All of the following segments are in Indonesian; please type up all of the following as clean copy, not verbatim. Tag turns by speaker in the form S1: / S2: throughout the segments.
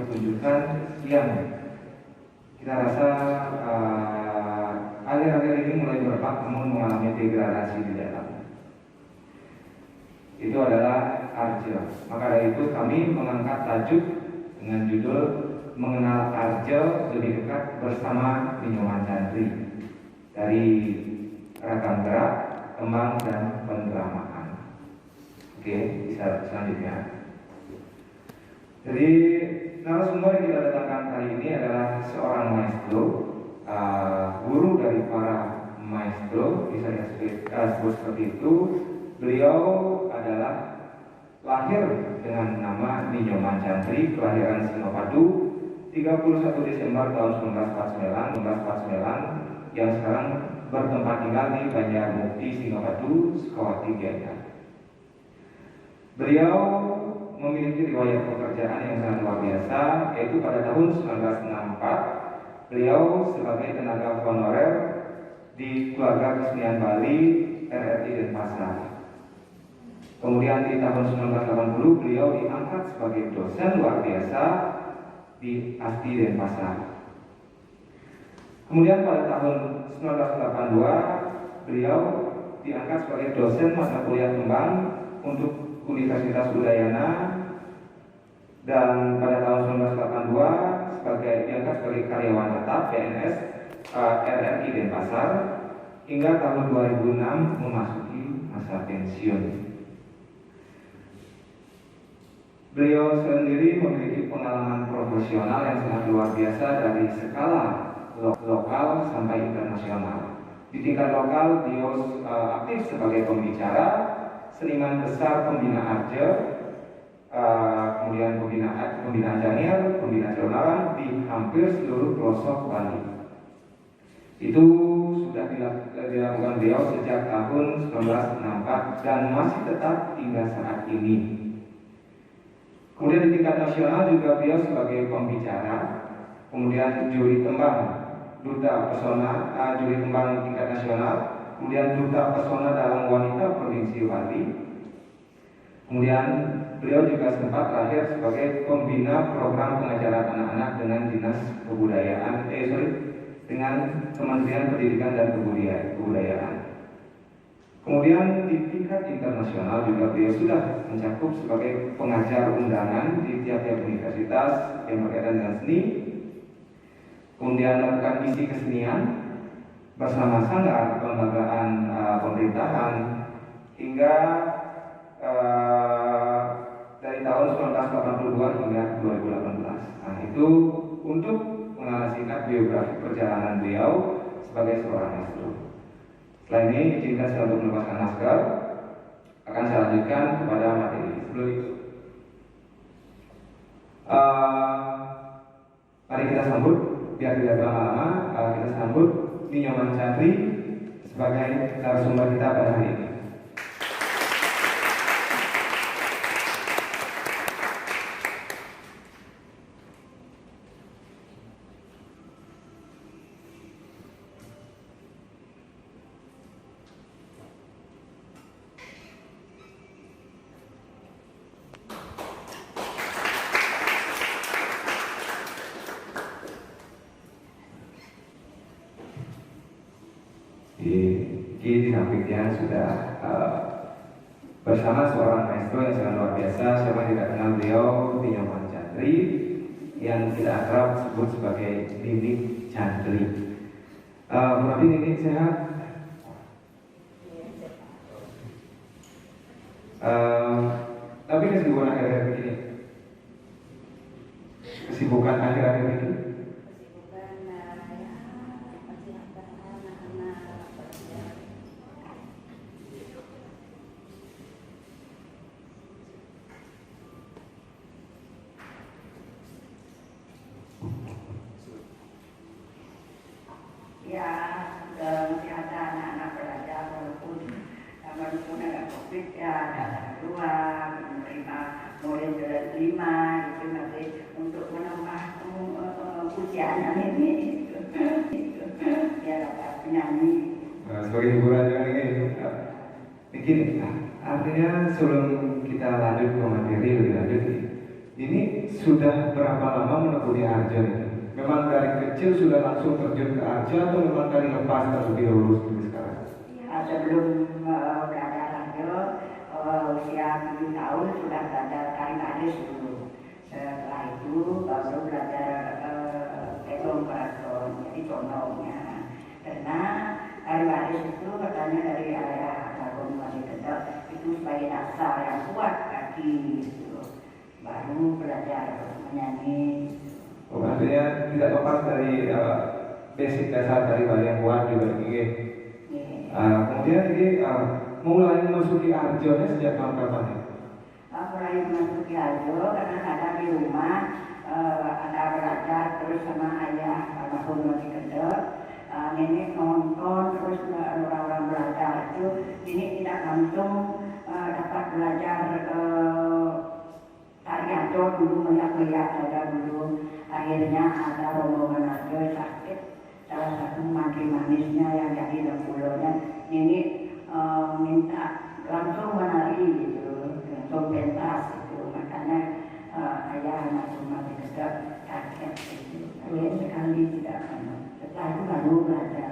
S1: pertunjukan yang kita rasa akhir-akhir ini mulai berpak namun mengalami degradasi di dalam. Itu adalah Arja. Maka dari itu kami mengangkat tajuk dengan judul Mengenal Arja Lebih Dekat Bersama Ninyoman Chandri dari ragam gerak, tembang, dan pendramaan. Oke, bisa selanjutnya. Jadi narasumber yang kita datangkan kali ini adalah seorang maestro, guru dari para maestro, bisa disebut seperti itu. Beliau adalah lahir dengan nama Ninyoman Chandri, kelahiran Singapadu 31 Desember tahun 1949, yang sekarang bertempat tinggal di Banjarmukti, Singapadu, Sekawati Gianyar. Beliau memiliki riwayat pekerjaan yang sangat luar biasa, yaitu pada tahun 1964 beliau sebagai tenaga honorer di Keluarga Kesenian Bali RRI Denpasar. Kemudian di tahun 1980 beliau diangkat sebagai dosen luar biasa di ASTI Denpasar. Kemudian pada tahun 1982 beliau diangkat sebagai dosen mata kuliah kembang untuk Universitas Udayana, dan pada tahun 1982 diangkat sebagai karyawan tetap PNS RRI Denpasar hingga tahun 2006 memasuki masa pensiun. Beliau sendiri memiliki pengalaman profesional yang sangat luar biasa dari skala lokal sampai internasional. Di tingkat lokal, beliau aktif sebagai pembicara, seniman besar pembina Arja, kemudian pembina Janier, pembina Jonaran di hampir seluruh pelosok Bali. Itu sudah dilakukan beliau sejak tahun 1964 dan masih tetap hingga saat ini. Kemudian di tingkat nasional juga beliau sebagai pembicara, kemudian juri tembang Duta Pesona, juri tembang tingkat nasional, kemudian Duta Pesona dalam Wanita Provinsi Bali. Kemudian beliau juga sempat terakhir sebagai pembina program pengajaran anak-anak dengan Dinas Kebudayaan, dengan Kementerian Pendidikan dan Kebudayaan. Kemudian di tingkat internasional juga beliau sudah mencakup sebagai pengajar undangan di tiap-tiap universitas yang berkaitan dengan seni. Kemudian melakukan misi kesenian bersama sanggar kelembagaan pemerintahan hingga dari tahun 1982 hingga 2018. Nah, itu untuk mengasingkan biografi perjalanan beliau sebagai seorang maestro. Setelah ini izinkan saya untuk melepaskan masker. Akan saya lanjutkan kepada materi. Sebelum itu, mari kita sambut, biar tidak berlama-lama, kita sambut Ninyoman Chandri sebagai narasumber kita pada hari ini. Di sampingnya sudah bersama seorang maestro yang sangat luar biasa. Siapa tidak kenal beliau, Ninyoman Chandri, yang tidak akrab disebut sebagai Ninik Chandri. Berarti Ninik sehat? Tapi kesibukan akhir-akhir ini, kesibukan akhir-akhir ini.
S2: Ya, masih ada anak-anak belajar walaupun ada COVID ya, ada keluar menerima murid kelas 5 itu masih untuk menambah usianya ini ya dapat penyanyi.
S1: Sebagai hiburan juga ini, artinya sebelum kita lanjut ke materi lebih lanjut, Ini sudah berapa lama menekuni arjo ini? Memang dari kecil sudah langsung terjun ke arjo atau memang dari lepas terlebih dahulu seperti sekarang?
S2: Ya, sebelum belajar arjo, usia 7 tahun sudah belajar tari baris dulu. Setelah itu baru belajar pegung keraton, jadi condongnya. Karena tari baris itu katanya dari ayah Agung Wali Kedok itu sebagai dasar yang kuat kaki gitu. Baru belajar menyanyi.
S1: Oh, artinya tidak lepas dari basic dasar dari bali yang kuat juga gitu. Kemudian ini mulai memasuki arjonya sejak tahun kapan ya?
S2: Mulai memasuki arjo karena ada di rumah, ada belajar terus sama ayah almarhum Wali Kedok. Nenek nonton terus orang-orang belajar itu, ini tidak langsung dapat belajar tari arjo dulu, melihat saja dulu. Akhirnya ada rombongan arjo sakit, salah satu mantri manisnya yang jadi lempulonya ini minta langsung menari gitu, langsung pentas gitu. Makanya ayah almarhum Wali Kedok kaget gitu, kaget sekali tidak pernah. Setelah itu baru belajar.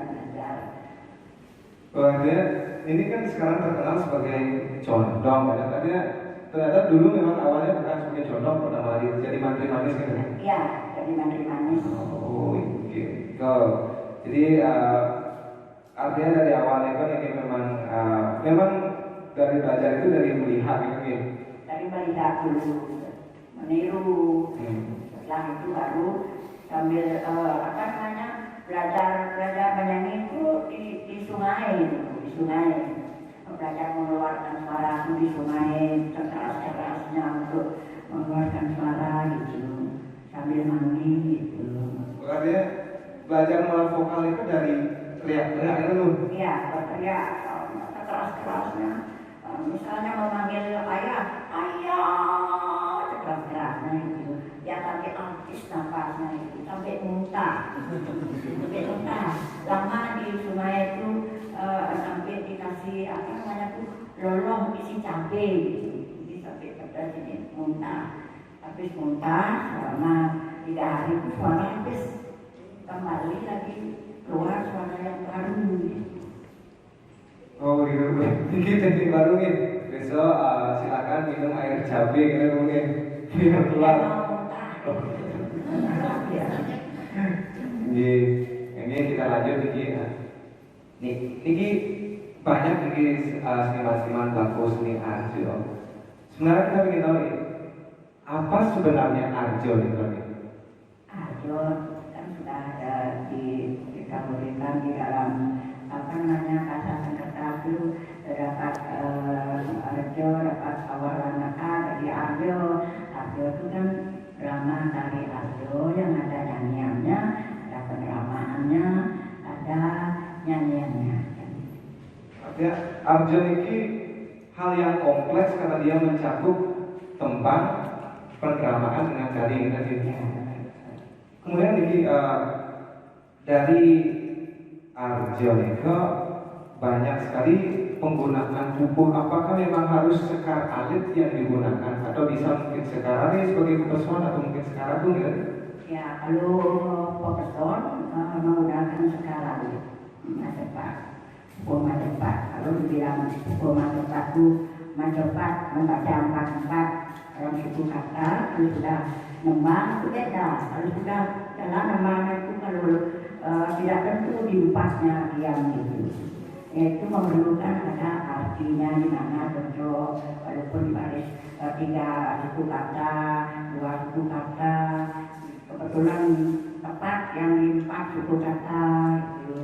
S1: Artinya ini kan sekarang terkenal sebagai condong ya. Artinya ternyata dulu memang awalnya bukan sebagai condong, pertama kali jadi mantri manis kan?
S2: Iya, jadi mantri manis.
S1: Oh, gitu. Jadi artinya dari awalnya kan ini memang dari belajar itu dari melihat gitu ya.
S2: Dari melihat dulu, meniru. Setelah itu baru sambil belajar menyanyi itu di sungai, belajar mengeluarkan suara itu di sungai, keras-kerasnya untuk mengeluarkan suara gitu, sambil mandi gitu.
S1: Artinya belajar melalui vokal itu dari teriak-teriak itu?
S2: Iya, berteriak, keras-kerasnya. Misalnya memanggil ayah, keras-kerasnya itu. Ya sampai habis napasnya itu, sampai muntah. Lama di sungai itu sampai dikasih lolong isi cabai gitu. Jadi sampai pedas ini muntah. Habis muntah selama 3 hari itu suara habis kembali lagi keluar suara yang baru gitu.
S1: Oh gitu, ini teknik baru nih. Besok silakan minum air cabai gitu mungkin biar keluar. Ini kita lanjut Niki banyak seniman-seniman baku seni arjo. Sebenarnya kita ingin tahu apa sebenarnya arjo nih?
S2: Arjo kan sudah ada dikabulkan di dalam kata sengketa itu terdapat arjo, dapat awalanaka dari arjo. Arjo itu kan drama dari arjo yang ada nyanyiannya, ada pendramaannya, ada nyanyiannya.
S1: Artinya arjo ini hal yang kompleks karena dia mencakup tembang, pendramaan dengan tari tadi. Kemudian ini dari arjo ini banyak sekali penggunaan pupuk. Apakah memang harus sekar alit yang digunakan atau bisa mungkin sekar alit sebagai pepeson atau mungkin sekar agung ya?
S2: Ya, kalau pepeson menggunakan sekar alit, pukul Majapahit. Kalau dibilang pukul Majapahit itu Majapahit membaca 4-4 dalam suku kata, kalau sudah nembang itu beda. Kalau sudah jalan nembangnya itu kalau tidak tentu diupasnya diam gitu. Yaitu memerlukan ada artinya di mana cocok, walaupun di baris 3 suku kata, 2 suku kata, kebetulan tepat yang di 4 suku kata gitu.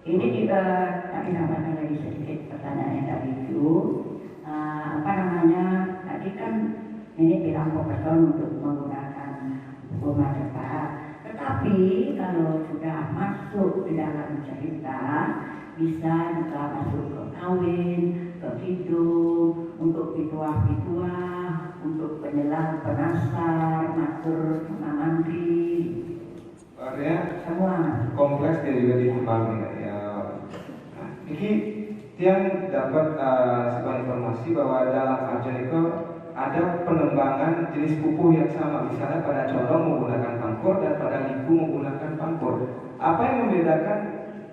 S2: Ini juga tadi tambahkan lagi sedikit pertanyaannya tadi itu tadi kan ini bilang pepeson untuk menggunakan buku Majapahit, tetapi kalau sudah masuk di dalam cerita bisa juga masuk ke kawin, ke kidung, untuk pituah-pituah, untuk penyelam penasar, matur mantri.
S1: Artinya
S2: semua
S1: kompleks dia juga dikembangkan ya. Ini yang dapat sebuah informasi bahwa dalam arjo itu ada penembangan jenis pupuh yang sama. Misalnya pada condong menggunakan pangkur dan pada liku menggunakan pangkur. Apa yang membedakan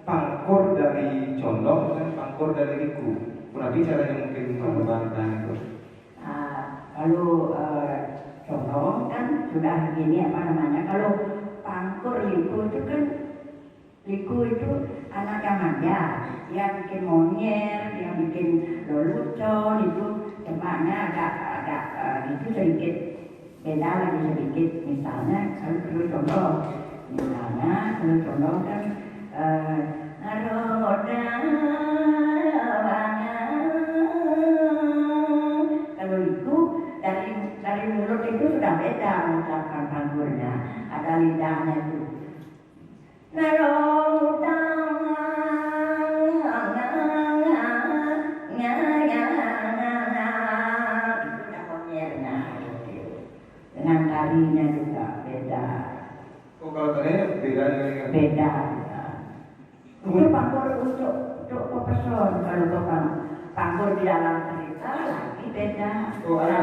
S1: pangkur dari condong dan pangkur dari liku? Kurang caranya mungkin mengembangkan itu.
S2: Kalau condong kan sudah gini apa namanya. Kalau pangkur liku itu kan, liku itu anak yang manja, dia bikin monyer, dia bikin lelucon, itu tempatnya agak itu sedikit beda lagi sedikit. Misalnya kalau condong, kan roda kalau liku dari mulut itu sudah beda mengucapkan pangkurnya, ada lidahnya itu. Dengan tarinya juga beda.
S1: Oh, kalau tarinya beda dengan
S2: Beda. Itu pangkur untuk pepeson. Kalau pangkur di dalam cerita lagi beda.
S1: Oh, ada.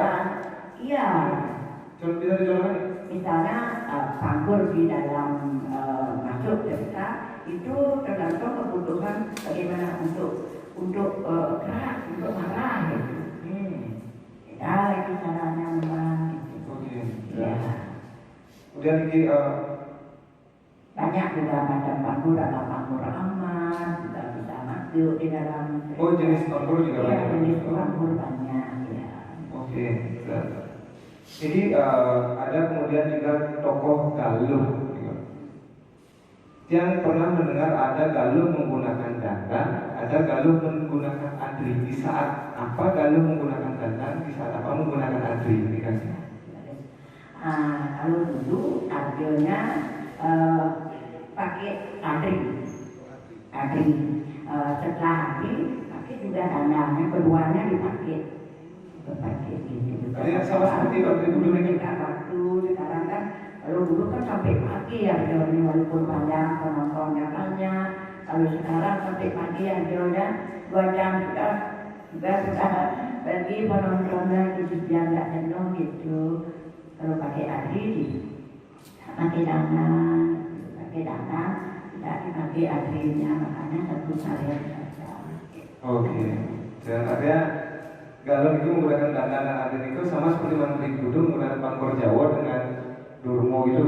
S2: Iya.
S1: Bisa dicontohkan?
S2: Misalnya pangkur di dalam masuk cerita itu tergantung kebutuhan bagaimana untuk keras, untuk marah gitu. Ya itu caranya memang.
S1: Oke.
S2: Ya.
S1: Kemudian ini
S2: Banyak juga macam pangkur, ada pangkur aman, juga bisa masuk di dalam.
S1: oh, jenis pangkur juga
S2: Ya,
S1: banyak.
S2: jenis pangkur banyak. Ya.
S1: Oke. Jadi ada kemudian juga tokoh galuh. Yang pernah mendengar ada galuh menggunakan dandan, ada galuh menggunakan adri. Di saat apa galuh menggunakan dandan, di saat apa menggunakan adri? Ini kan?
S2: Kalau dulu adilnya pakai adri. Setelah adri pakai juga dandannya, keduanya dipakai gitu.
S1: Jadi sama seperti waktu dulu ini.
S2: Waktu sekarang kan, kalau dulu kan sampai pagi ya adilnya, walaupun banyak penontonnya banyak. Kalau sekarang sampai pagi adilnya 2 jam sudah bagi penontonnya gitu, biar nggak jenuh gitu. Kalau pakai adri pakai dandan, tidak dipakai adrinya, makanya satu tarian saja.
S1: Oke. Dan artinya galuh itu menggunakan dandan dan adri itu sama seperti mantri kudu menggunakan pangkur Jawa dengan durmo itu.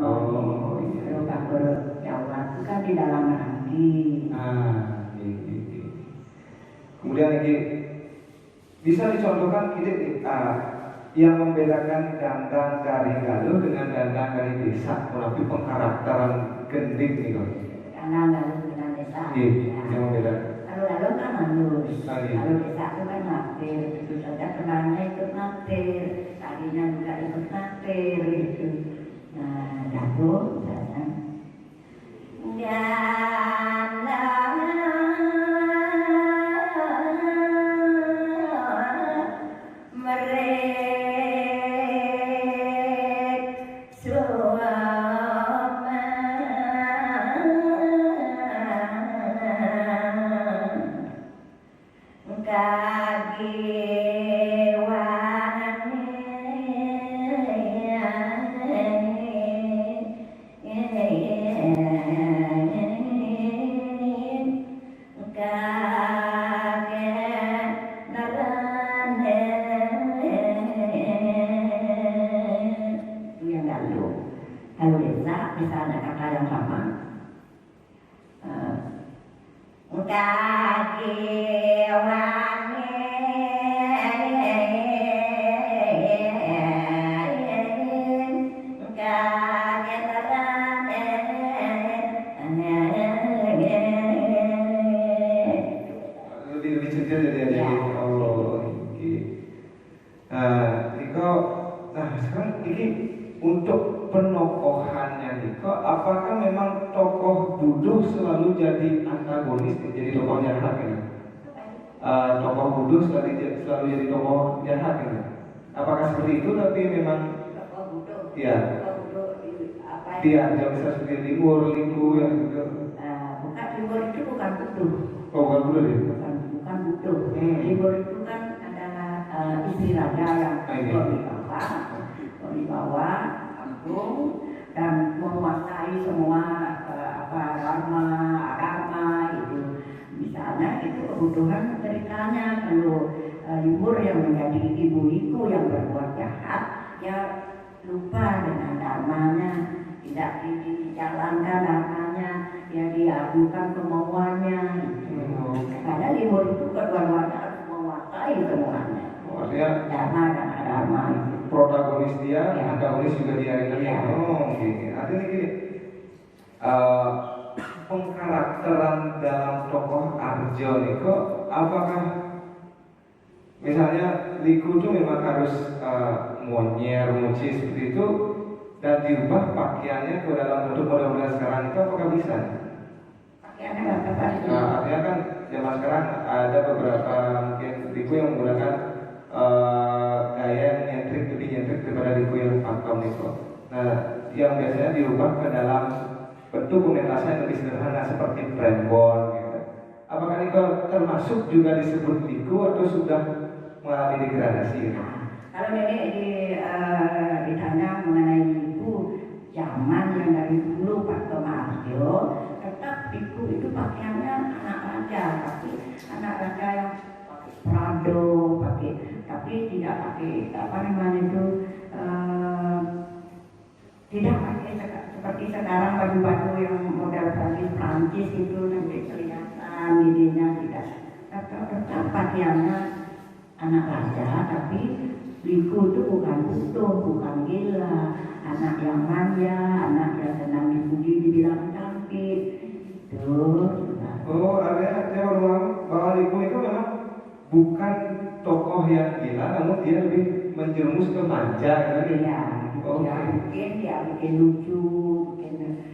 S1: Oh, iya.
S2: Kalau pangkur Jawa itu kan di dalam ranggi.
S1: Iya. Kemudian ini bisa dicontohkan yang membedakan dandan dari galuh dengan dandan dari desa, melalui pengkarakteran gending nih kok.
S2: Karena galuh dengan desa.
S1: Iya, yang membedakan.
S2: Kalau galuh kan manus,
S1: Iya.
S2: kalau desa itu kan naktir, itu saja kenalnya ikut naktir, tadinya juga ikut naktir gitu. Nah, galuh misalnya. Kalau desa misalnya kata yang sama,
S1: lebih detail jadi Allah. Nah sekarang ini untuk penokohannya nih, apakah memang tokoh Buduh selalu jadi antagonis, jadi tokoh jahat ya? Tokoh Buduh selalu jadi tokoh jahat ya? Apakah seperti itu? Tapi memang
S2: tokoh Buduh.
S1: Iya.
S2: Tokoh Buduh apa?
S1: Iya, jangan bisa seperti likur yang gitu.
S2: Bukan libur itu bukan Buduh.
S1: Oh, bukan Buduh ya?
S2: Bukan Buduh. Libur itu kan adalah istri raja yang agung dan menguasai semua dharma, agama itu. Misalnya itu kebutuhan ceritanya kalau libur yang menjadi ibu-ibu yang berbuat jahat, ya lupa dengan dharmanya, tidak dijalankan dharmanya, ya diadukan kemauannya. Karena libur itu kedua-duanya harus menguasai semuanya.
S1: Artinya
S2: Dharma dan adharma itu.
S1: protagonis dia,
S2: Ya.
S1: antagonis juga dia ini.
S2: Ya.
S1: Oh, oke. Artinya gini, pengkarakteran dalam tokoh Arjo Niko, apakah misalnya Liku itu memang harus monyer, muci seperti itu, dan diubah pakaiannya ke dalam bentuk model-model sekarang itu, apakah bisa?
S2: Pakaiannya apa itu?
S1: Artinya kan zaman sekarang ada beberapa mungkin Liku yang menggunakan gaya yang nyentrik, lebih nyentrik daripada Liku yang pakem itu. Nah, yang biasanya diubah ke dalam bentuk pementasan yang lebih sederhana seperti prembon gitu. Apakah ini termasuk juga disebut Liku atau sudah mengalami degradasi gitu?
S2: Kalau ditanya mengenai Liku zaman yang dari dulu Pak Tomarjo, tetap Liku itu pakaiannya anak raja, tapi anak raja yang pakai prado, tapi tidak pakai tidak pakai seperti sekarang baju-baju yang model Prancis itu nanti kelihatan dirinya, tidak. Tetap pakaiannya anak raja, tapi Liku itu bukan butuh, bukan gila, anak yang manja, anak yang senang dipuji, dibilang cantik. Tuh.
S1: Oh, artinya saya baru tahu bahwa Liku itu memang bukan tokoh yang gila, namun dia lebih menjerumus ke manja, kan?
S2: Iya,
S1: Okay.
S2: dia bikin lucu, bikin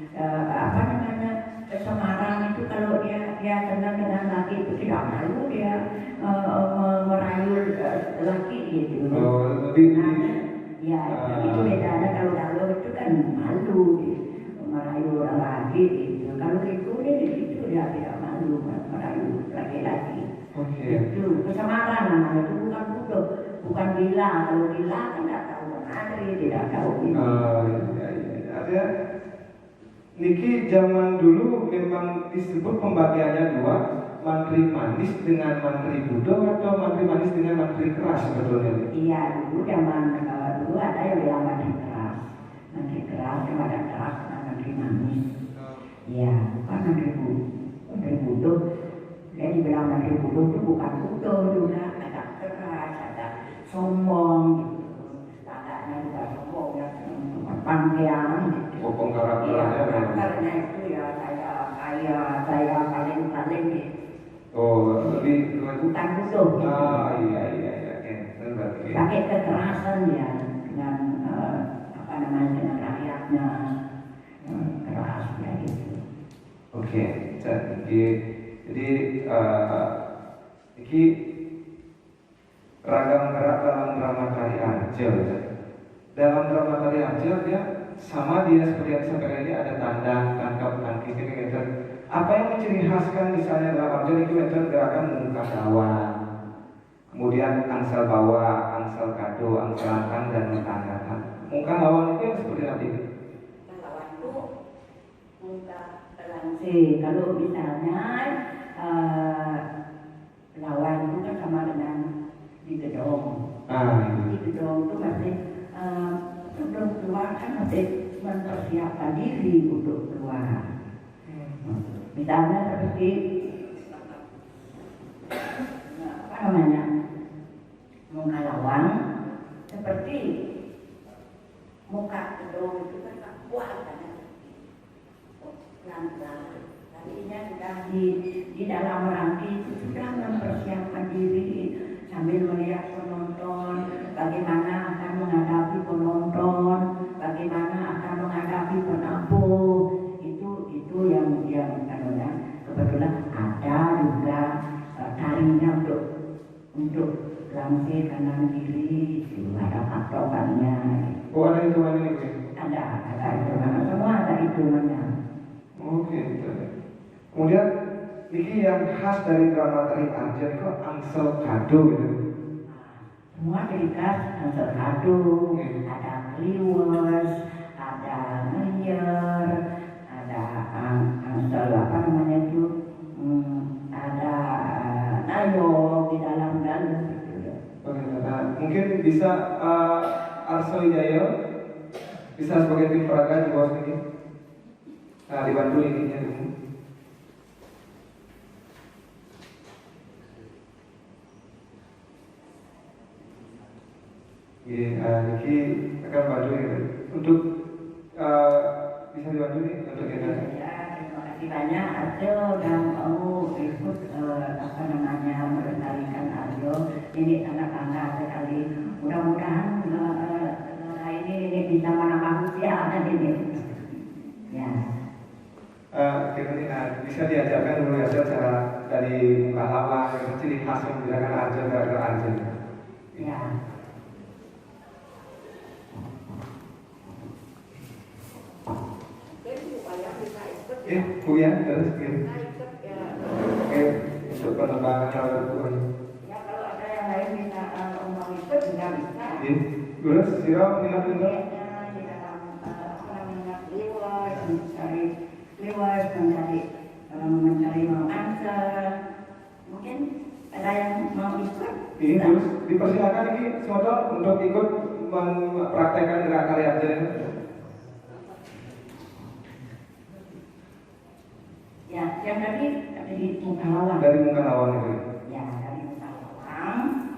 S2: Semarang itu kalau dia senang dengan laki itu tidak malu, dia merayu laki gitu.
S1: Oh, lebih
S2: Ya, itu bedanya. Kalau Dalo itu kan malu, merayu laki gitu. Kalau itu dia tidak malu merayu laki-laki.
S1: Oke.
S2: Itu kesamaran namanya, itu bukan bodoh, bukan gila. Kalau gila kan tidak tahu menari, tidak tahu itu.
S1: Artinya Niki zaman dulu memang disebut pembagiannya dua, mantri manis dengan mantri budo atau mantri manis dengan mantri keras sebetulnya.
S2: Iya, dulu zaman dulu ada yang bilang mantri keras yang ada keras, mantri manis. Iya, bukan mantri budo. Dia dibilang mantri budo itu bukan budo juga, ada keras, ada sombong gitu. Agaknya juga sombong ya, panggilan gitu.
S1: Popong karakternya.
S2: Karakternya itu ya saya paling gitu.
S1: Oh, lebih
S2: Bukan budo.
S1: Iya. Oke.
S2: Pakai kekerasan ya dengan dengan rakyatnya, keras ya gitu.
S1: Oke. Jadi ini ragam gerak dalam drama tari Arjo. Dalam drama tari Arjo dia seperti yang disampaikan ini ada tandang, tangkap, tangkis ini gitu. Apa yang menciri khaskan misalnya dalam Arjo itu gerakan muka lawan, kemudian angsal bawah, angsal kado, angsal angkang dan mentanggapan. Muka lawan itu yang seperti apa ini?
S2: Lawan itu muka telansi. Kalau misalnya lawan itu kan sama dengan di gedong. Di gedong itu masih sebelum keluar kan masih mempersiapkan diri untuk keluar. Misalnya seperti muka lawang, seperti muka gedong itu kan tak kuat kan, pelan-pelan. Artinya sudah di dalam rangki itu sudah mempersiapkan diri sambil melihat penonton, bagaimana akan menghadapi penonton, bagaimana akan menghadapi penabuh. Itu yang kebetulan ada juga tarinya untuk langsir kanan kiri, itu ada patokannya.
S1: Oh, ada hitungannya ini?
S2: Ada hitungannya, semua ada hitungannya.
S1: Oke, gitu. Kemudian ini yang khas dari drama tari Arjo itu angsel kado gitu.
S2: Semua ciri khas angsel kado, ada kliwes, ngelier, ada angsel apa namanya itu, ada nayok di dalam gitu ya.
S1: Oke, nah, mungkin bisa Arso Wijaya bisa sebagai tim peraga di bawah sini. Nah, dibantu ininya dulu. Niki akan bantu ini untuk bisa dibantu nih untuk kita.
S2: Ya, terima kasih banyak Arjo dan mau ikut apa namanya melestarikan Arjo. Ini sangat bangga sekali. Mudah-mudahan ini bisa menambah usia ini. Ya.
S1: Kira-kira bisa diajarkan dulu ya cara dari muka lawang yang ciri khas yang membedakan Arjo dari Arjo.
S2: Ya.
S1: Bu ya, terus gitu. Oke, untuk pengembangan cara Tuhan.
S2: Ya, kalau ada yang lain minta mau ikut juga bisa.
S1: Terus sira minat untuk
S2: di dalam apa namanya liwat, mencari liwat, mencari mau answer. Mungkin ada yang mau ikut.
S1: ini terus dipersilakan ini semua untuk ikut mempraktekkan gerak karya Arjo.
S2: Ya, yang tadi dari muka lawang.
S1: Dari muka lawang itu.
S2: Ya, dari muka lawang.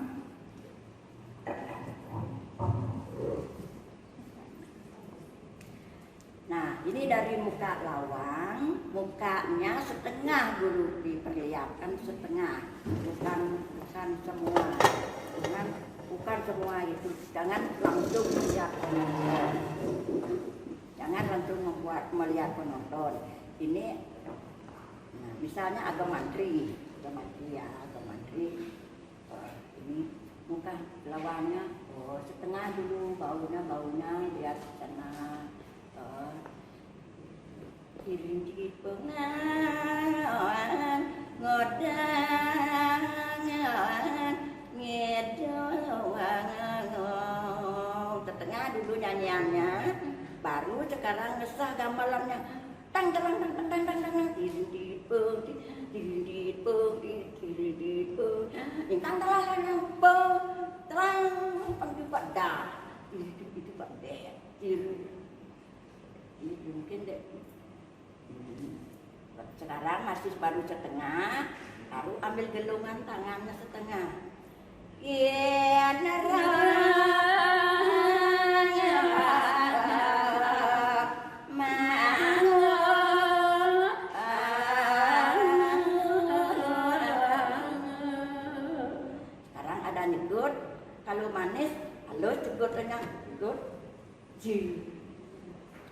S2: Nah, ini dari muka lawang, mukanya setengah dulu diperlihatkan setengah, bukan semua, bukan semua itu, jangan langsung melihat penonton, jangan langsung melihat penonton. Ini nah, misalnya agak mantri ya, agak mantri. Ini muka lawangnya, setengah dulu, baunya lihat setengah. Di pengawan ngodang ngedawang setengah dulu nyanyiannya, baru sekarang ngesah gamelannya. Tang tang tang tang tang tang tang di pung tang terang panggil pada itu pada ini mungkin deh. Sekarang masih baru setengah, baru ambil gelungan tangannya setengah. Sekarang ada nyebut, kalau manis, halus cegotnya cegot, ji.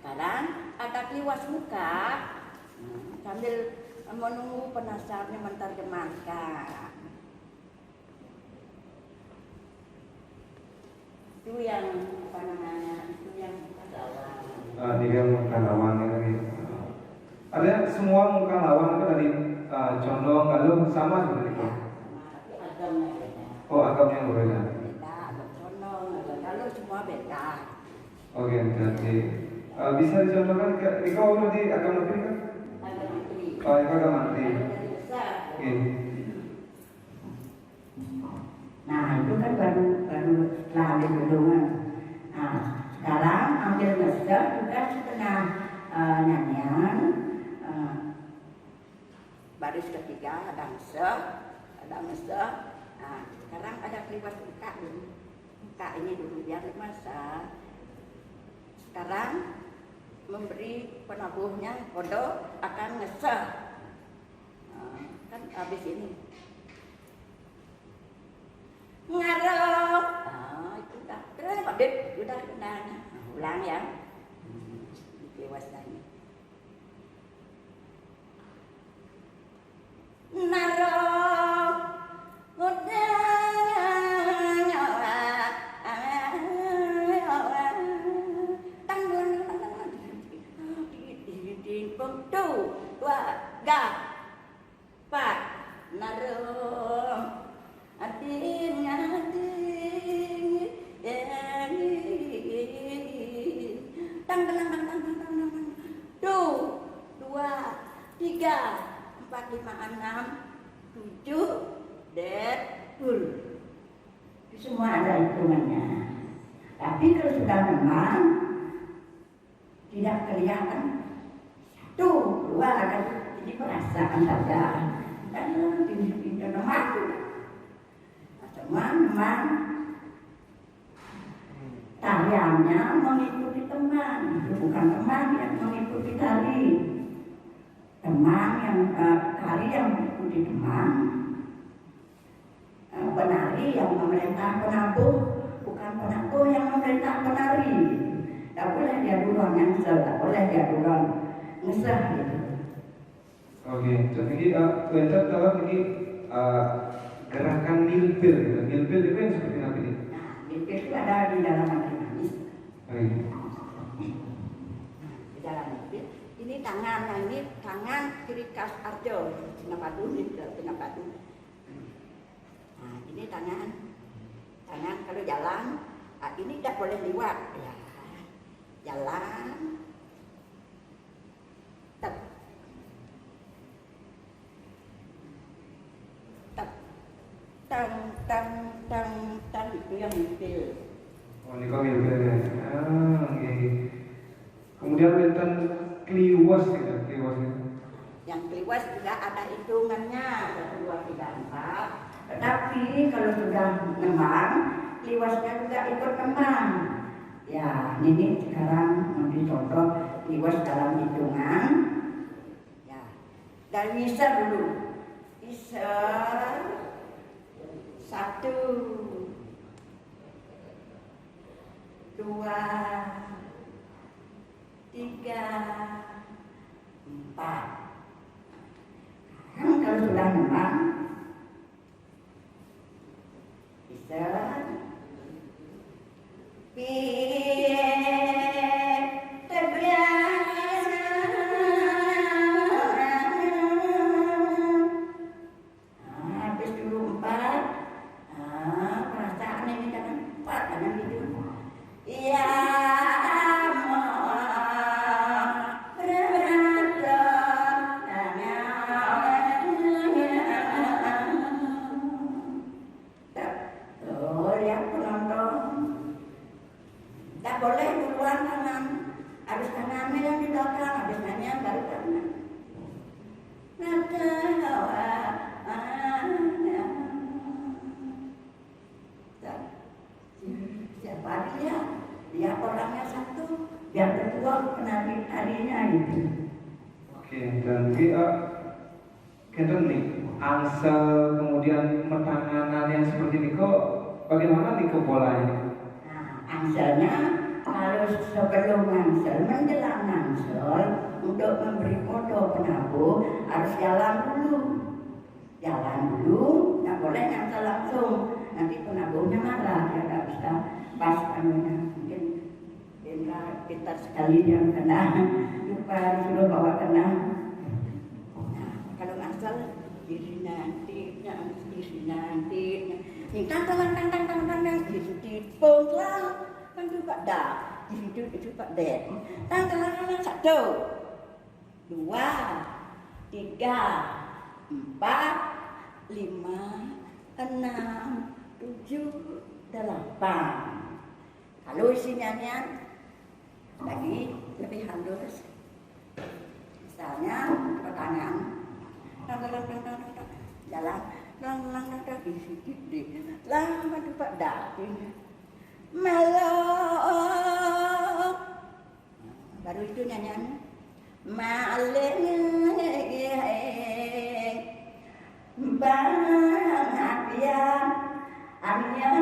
S2: Sekarang ada kliwas muka, sambil menunggu penasarnya menerjemahkan. Itu yang apa namanya? Itu yang lawang.
S1: Dia muka lawang ini. Ada semua muka lawang itu dari condong, galung sama seperti itu.
S2: Agamnya beda.
S1: Oh, agamnya berbeda.
S2: Beda, agam condong, galung semua beda.
S1: Oke, berarti bisa dicontohkan kau nanti agama negeri kan?
S2: Agam negeri.
S1: Oh, itu agama negeri. Oke.
S2: Nah, itu kan baru setelah ambil gedungan. Nah, sekarang ambil mesra juga setengah nyanyian. Baris ketiga ada mesra. Nah, sekarang ada kelibat muka dulu. Muka ini dulu biar dimasak. Sekarang memberi penabuhnya, kodok akan ngesah. Kan habis ini ngarok. Itu udah terus Pak udah. Ulang ya. Dewasanya. Narok udah tang 3, 4, 5, 6, 7, full. Itu semua ada hitungannya. Tapi kalau sudah memang tidak kelihatan 1, 2 kan jadi perasaan saja. Dan itu nomor teman-teman tariannya mengikuti teman, itu bukan teman yang mengikuti tari. Teman yang tari yang mengikuti teman, penari yang memerintah penabuh, bukan penabuh yang memerintah penari. Tak boleh dia duluan ngangsel, tak boleh dia duluan ngesah gitu.
S1: Oke, jadi bentar kalau ini gerakan milpil, gitu. Milpil itu yang seperti apa ini?
S2: Nah, milpil itu ada di dalam matematis. Di dalam milpil, ini tangan, nah ini tangan kiri kas arjo, tengah padu, tengah padu. Nah, ini tangan kalau jalan, ini tidak boleh liwat, ya. Jalan, tep, tang itu yang milpil.
S1: Oh, ini kau milpil ya. Oke. Kemudian benten kliwas gitu, kliwas gitu.
S2: Yang kliwas juga ada hitungannya 1, 2, 3, 4. Tetapi kalau sudah ngembang, kliwasnya juga ikut ngembang. Ya, ini sekarang mau dicontoh kliwas dalam hitungan. Ya, dari wiser dulu. Wiser 1, 2, 3, 4. Kalau sudah ngembang, bisa habis dulu 4. Perasaan ini jangan 4, jangan gitu. Iya. Boleh duluan kanan, habis kanannya yang di belakang, habis kanan baru kanan. Siapa dia orangnya 1, biar berdua penari harinya gitu.
S1: Oke, dan kita nih angsel kemudian metanganan yang seperti ini kok bagaimana nih ke bolanya?
S2: Nah, angselnya kalau sebelum ngangsel, menjelang ngangsel, untuk memberi foto penabuh harus jalan dulu, nggak boleh ngangsel langsung. Nanti penabuhnya marah, dia nggak bisa pas anunya. Mungkin kita sekali yang kena, lupa disuruh bawa kena. Nah, kalau ngangsel diri nanti, tang dipunglah. Kan juga dah, itu Pak Dek. Tangan 1, 2, 3, 4, 5, 6, 7, 8. Kalau isinya lagi lebih halus, misalnya ke tangan, jalan, lama tuh Pak Dek. Melok, baru itu nyanyian maling bang apian anya